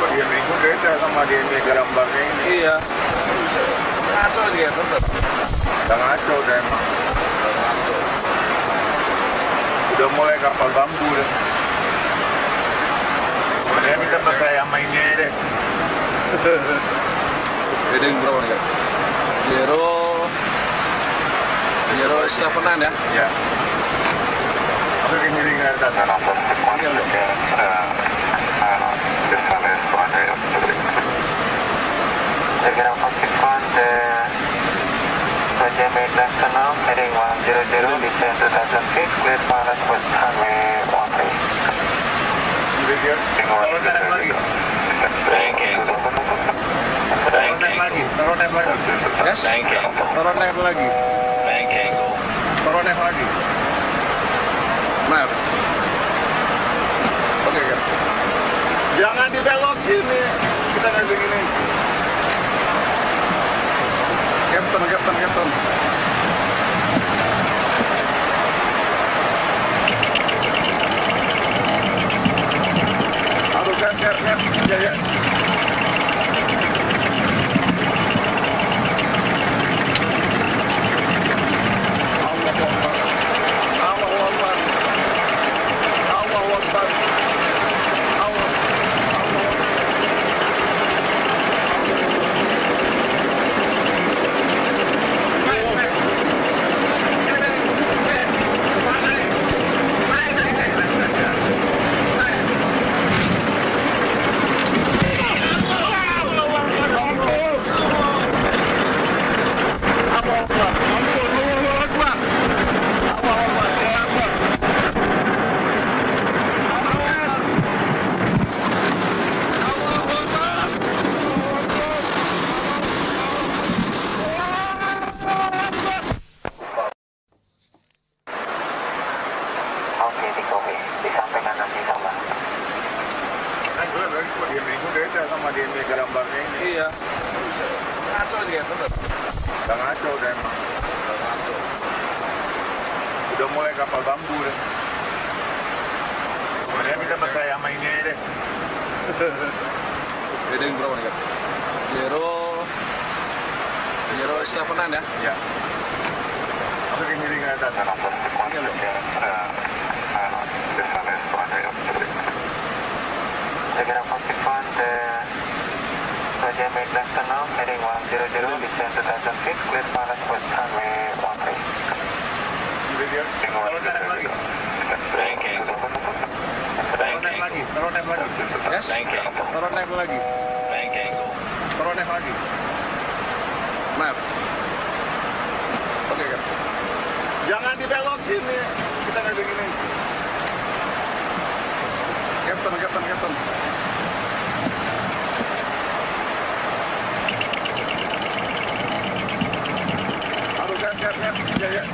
Dia minggu beda sama dia gambarnya ini. Iya. Ngaco dia tetap. Udah ngaco udah emang. Udah ngaco. Udah mulai kapal bambu deh. Dia minta percaya mainnya deh. Heading berapa nih kak? Zero 7 ya? Ya. Apa yang ini nggak ada? Segera pastikan Raja Mainland Senam heading 100 descend 2000 feet clear pilot with runway 13. Kalau naik lagi. Banking. Kalau naik lagi. Kalau naik lagi. Yes? Kalau naik lagi. Banking. Kalau naik lagi. Nah. Oke kak. Jangan dibelokin nih. Kita nggak begini. Captain. Aduh, kan. Ya. Disampaikan nanti sama. Kan gue dia minggu beda sama dia gambarnya ini. Iya. Ngaco dia tetap. Udah ngaco udah emang. Udah ngaco. Udah mulai kapal bambu deh. Dia minta percaya mainnya deh. Heading berapa nih kak? Zero 7 ya? Ya. Apa yang ini nggak ada? Segera pastikan Raja Mainland Senam heading 100 descend 2000 feet clear pilot with runway 13. Kalau naik lagi. Banking. Kalau naik lagi. Yes? Banking. Kalau naik lagi. Banking. Kalau naik lagi. Nah. Oke kak. Jangan dibelokin nih. Kita nggak begini. Captain. Aduh, kan. Ya.